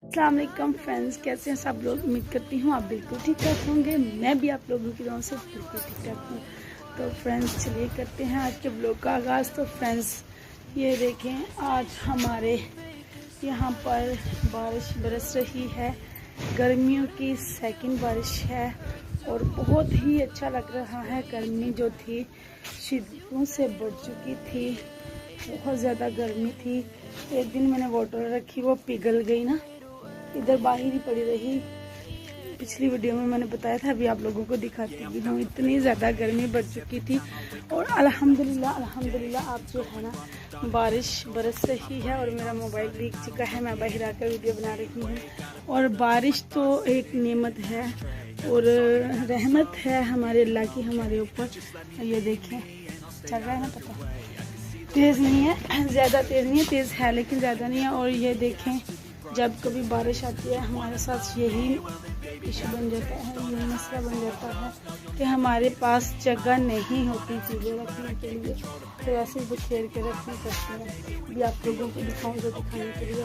अस्सलाम वालेकुम फ्रेंड्स, कैसे हैं सब लोग। उम्मीद करती हूँ आप बिल्कुल ठीक ठाक होंगे। मैं भी आप लोगों की दुआ से बिल्कुल ठीक ठाक हूँ। तो फ्रेंड्स चलिए करते हैं आज के ब्लॉग का आगाज़। तो फ्रेंड्स ये देखें, आज हमारे यहाँ पर बारिश बरस रही है। गर्मियों की सेकंड बारिश है और बहुत ही अच्छा लग रहा है। गर्मी जो थी शिद्दतों से बढ़ चुकी थी, बहुत ज़्यादा गर्मी थी। एक दिन मैंने बोतल रखी, वो पिघल गई ना, इधर बाहर ही पड़ी रही। पिछली वीडियो में मैंने बताया था, अभी आप लोगों को दिखाती भी हूँ। इतनी ज़्यादा गर्मी बढ़ चुकी थी और अल्हम्दुलिल्लाह आप जो है ना, बारिश बरस रही है और मेरा मोबाइल भीग चुका है। मैं बाहर आकर वीडियो बना रही हूँ। और बारिश तो एक नेमत है और रहमत है हमारे अल्लाह की हमारे ऊपर। ये देखें चल रहा है ना, पता तेज़ नहीं है, ज़्यादा तेज़ नहीं है, तेज़ है लेकिन ज़्यादा नहीं है। और ये देखें, जब कभी बारिश आती है हमारे साथ यही इशू बन जाता है, यही मसला बन जाता है कि हमारे पास जगह नहीं होती चीज़ें रखने के लिए, तो ऐसे बिखेर के रखनी पड़ती है। भी आप लोगों को दिखाऊँ जो दिखाने के लिए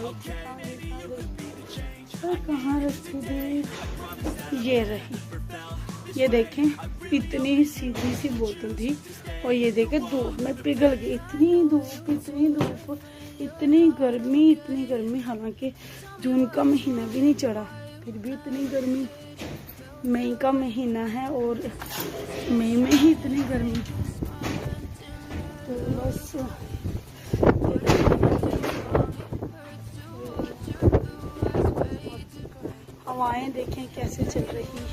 तो कहाँ रखी थी, ये रही। ये देखें, इतनी सीधी सी बोतल थी और ये देखें धूप में पिघल गई। इतनी धूप, इतनी गर्मी। हालांकि जून का महीना भी नहीं चढ़ा, फिर भी इतनी गर्मी। मई का महीना है और मई में ही इतनी गर्मी। तो बस हवाएं देखें कैसे चल रही है।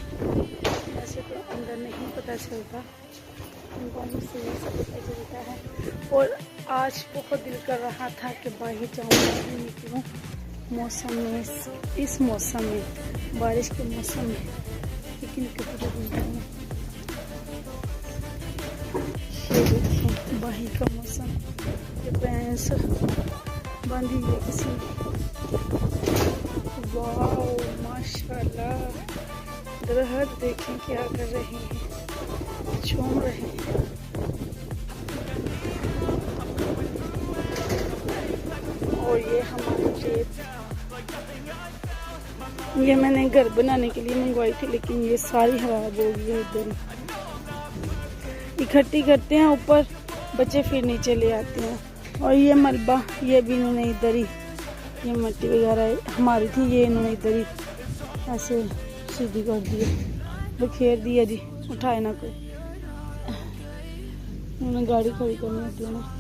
ऐसे तो अंदर नहीं पता चलता, से सब पता चलता है। और आज बहुत दिल कर रहा था कि बाहर जाऊँ, निकलूँ मौसम में, इस मौसम में, बारिश के मौसम में, लेकिन कभी नहीं। ये देखिए बाहर का मौसम, ये भैंस बांधी है किसी। वाह माशाल्लाह, दरख्त देखें क्या कर रहे हैं, झूम रहे हैं। और ये हमारे खेत, ये मैंने घर बनाने के लिए मंगवाई थी, लेकिन ये सारी खराब हो गई है। इधर इकट्ठी करते हैं, ऊपर बच्चे फिर नीचे ले आते हैं। और ये मलबा, ये भी इन्होंने इधर ही, ये मिट्टी वगैरह हमारी थी, ये इन्होंने इधर ही ऐसे सीधी कर दिया, बखेर दिया जी। उठाए ना कोई, उन्होंने गाड़ी खड़ी करनी होती है ना।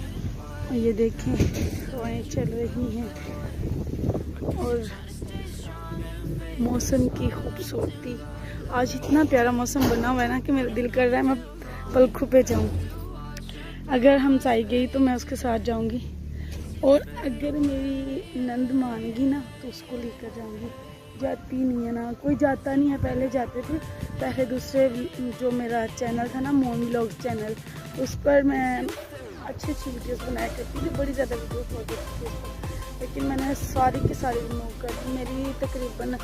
ये देखें हवाएं चल रही हैं और मौसम की खूबसूरती। आज इतना प्यारा मौसम बना हुआ है ना कि मेरा दिल कर रहा है मैं पलखों पे जाऊं। अगर हम साई गई तो मैं उसके साथ जाऊंगी, और अगर मेरी नंद मानेगी ना तो उसको लेकर जाऊंगी। जाती नहीं है ना, कोई जाता नहीं है। पहले जाते थे, पहले दूसरे जो मेरा चैनल था ना, मोनी व्लॉग्स चैनल, उस पर मैं अच्छी वीडियोस बनाया करती थी, बड़ी ज़्यादा वीडियोस हुआ करती थी। लेकिन मैंने सारी की सारी रिमूव कर दी। मेरी तकरीबन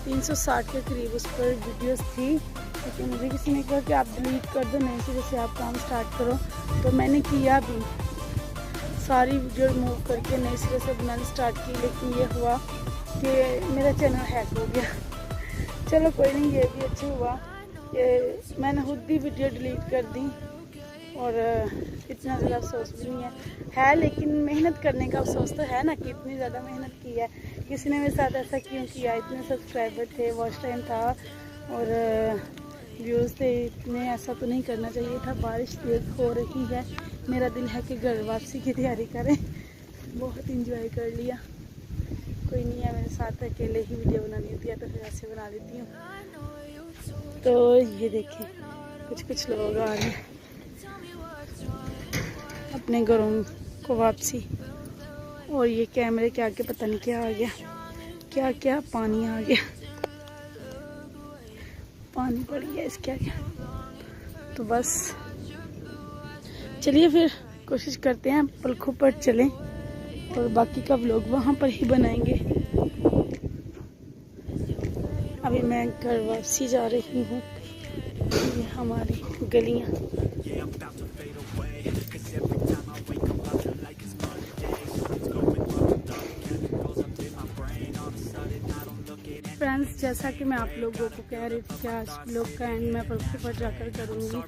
360 के करीब उस पर वीडियोस थी, लेकिन मुझे किसी ने कहा कि आप डिलीट कर दो, नए सिरे से आप काम स्टार्ट करो। तो मैंने किया भी, सारी वीडियो रिमूव करके नए सिरे से बनानी स्टार्ट की। लेकिन ये हुआ कि मेरा चैनल हैक हो गया। चलो कोई नहीं, ये भी अच्छा हुआ कि मैंने खुद भी वीडियो डिलीट कर दी और इतना ज़्यादा अफसोस भी नहीं है। लेकिन मेहनत करने का अफसोस तो है ना, कि इतनी ज़्यादा मेहनत की है। किसी ने मेरे साथ ऐसा क्यों किया, इतने सब्सक्राइबर थे, वॉच टाइम था और व्यूज़ थे इतने, ऐसा तो नहीं करना चाहिए था। बारिश तेज़ हो रही है, मेरा दिल है कि घर वापसी की तैयारी करें। बहुत इंजॉय कर लिया। कोई नहीं है मेरे साथ, अकेले ही वीडियो बनानी होती है तो फिर ऐसे बना लेती हूँ। तो ये देखें कुछ लोग आ रहे हैं अपने घरों को वापसी। और ये कैमरे के आगे पता नहीं क्या आ गया, क्या पानी आ गया, पानी पड़ गया इसके आगे। तो बस चलिए फिर कोशिश करते हैं पलखों पर चलें और बाकी का व्लॉग वहाँ पर ही बनाएंगे। अभी मैं घर वापसी जा रही हूँ। ये हमारी गलियाँ, फ्रेंड्स, जैसा कि मैं आप लोगों को कह रही थी कि आज ब्लॉग का एंड मैं पलकों पर जाकर करूँगी,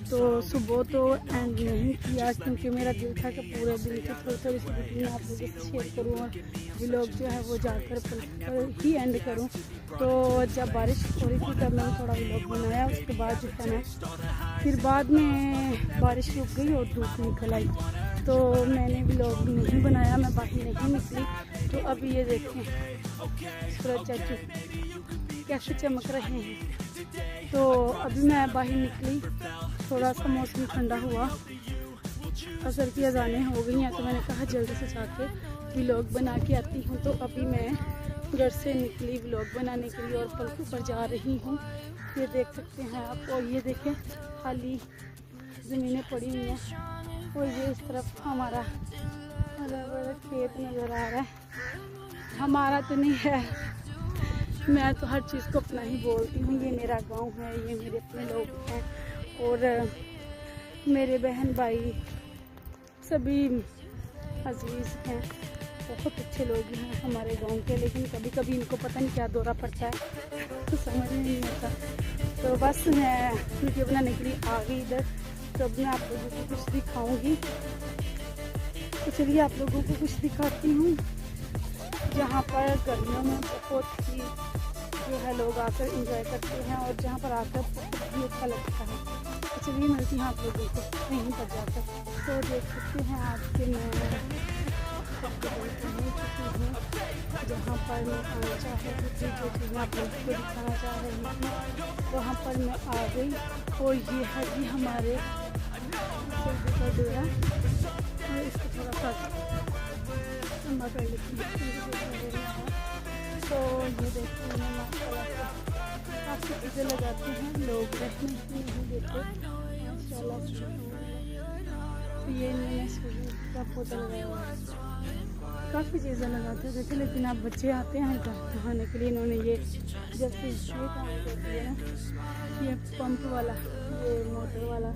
तो सुबह तो एंड नहीं किया क्योंकि मेरा दिल था कि पूरे दिन की थोड़ी थोड़ी सी रूटीन आप लोगों से शेयर करूँ और ब्लॉग जो है वो जाकर पलकों पर ही एंड करूँ। तो जब बारिश हो रही थी तब मैंने थोड़ा ब्लॉग बनाया, उसके बाद जो है ना फिर बाद में बारिश रुक गई और धूप निकल आई, तो मैंने व्लॉग नहीं बनाया, मैं बाहर नहीं निकली। तो अभी ये देखें सूरज चाचू कैसे चमक रहे हैं। तो अभी मैं बाहर निकली, थोड़ा सा मौसम ठंडा हुआ, असर की अजानें हो गई हैं, तो मैंने कहा जल्दी से जाके व्लॉग बना के आती हूँ। तो अभी मैं घर से निकली व्लॉग बनाने के लिए और पलकों पर जा रही हूँ। ये देख सकते हैं आप, और ये देखें खाली ज़मीनें पड़ी हुई हैं और ये इस तरफ हमारा बड़ा खेत नज़र आ रहा है। हमारा तो नहीं है, मैं तो हर चीज़ को अपना ही बोलती हूँ। ये मेरा गांव है, ये मेरे अपने लोग हैं और मेरे बहन भाई सभी अजीज़ हैं, बहुत अच्छे लोग हैं हमारे गांव के। लेकिन कभी कभी इनको पता नहीं क्या दौरा पड़ता है तो समझ में नहीं आता। तो बस मैं वीडियो बनाने के लिए आ गई इधर, तो अब मैं आप लोगों को कुछ दिखाऊंगी। तो चलिए आप लोगों को कुछ दिखाती हूँ जहाँ पर गर्मियों में बहुत ही जो है लोग आकर एंजॉय करते हैं और जहाँ पर आकर बहुत ही अच्छा लगता है। तो चलिए मिलती हैं आप लोगों को कहीं पर जाकर। तो देख सकते हैं आज के मैं जहाँ पर मैं आना चाह रही थी, जो चीज़ें आप लोगों को दिखाना चाह रही थी वहाँ पर मैं आ गई। और ये है जी हमारे का डेरा, और इसको थोड़ा सा लंबा कर लेती हूँ। तो ये देखते हैं माशाल्लाह काफ़ी चीज़ें लगाते हैं लोग, रहने नहीं देते माशाल्लाह। तो ये मैंने सूरज का पौधा लगाया हुआ है, काफ़ी चीज़ें लगाते थे, लेकिन अब बच्चे आते हैं नहाने के लिए। इन्होंने ये जैसे ये काम कर दिया ना, ये पंप वाला, ये मोटर वाला,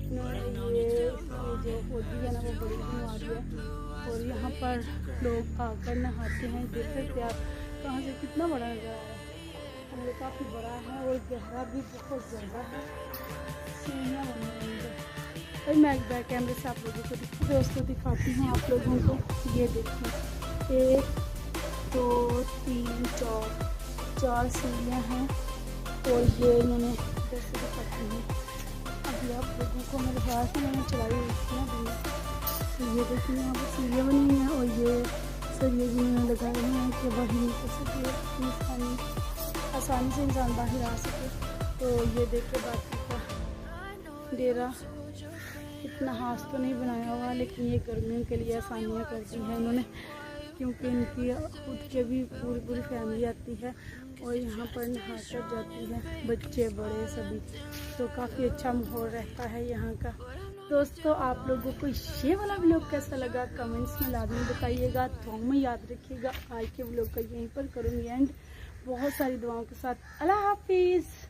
इन्होंने ये जो होती है ना वो बड़ी बनवा दिया और यहाँ पर लोग आकर नहाते हैं। देख सकते आप कहाँ से कितना बड़ा नज़र आ रहा है, और ये काफ़ी बड़ा है और गहरा भी बहुत ज़्यादा है। सीढ़ियाँ बनी हुई हैं और मैं बैक कैमरे से आप लोगों को दोस्तों दिखाती हूँ आप लोगों को। ये देखिए 1 2 3 4 सीढ़ियाँ हैं और ये इन्होंने जैसे दिखाती हूँ अभी आप लोगों को। मेरे ख्याल से मैंने चलाई हुई थी ना दिन। तो ये देखिए यहाँ पर सीढ़ियाँ बनी हुई हैं और ये सरिये भी इन्होंने लगाए हुए हैं कि बाहर निकल सके, आसानी से इंसान बाहर आ सके। तो ये देखिए बाकी का डेरा इतना हाथ तो नहीं बनाया हुआ, लेकिन ये गर्मियों के लिए आसानियाँ कर दी हैं इन्होंने, क्योंकि इनकी खुद के भी पूरी फैमिली आती है और यहाँ पर नहा कर जाती है, बच्चे बड़े सभी। तो काफ़ी अच्छा माहौल रहता है यहाँ का। दोस्तों आप लोगों को ये वाला व्लॉग कैसा लगा कमेंट्स में लाजमी बताइएगा। तो में याद रखिएगा आज के व्लॉग का यहीं पर करूँगी एंड बहुत सारी दुआओं के साथ। अल्लाह हाफिज़।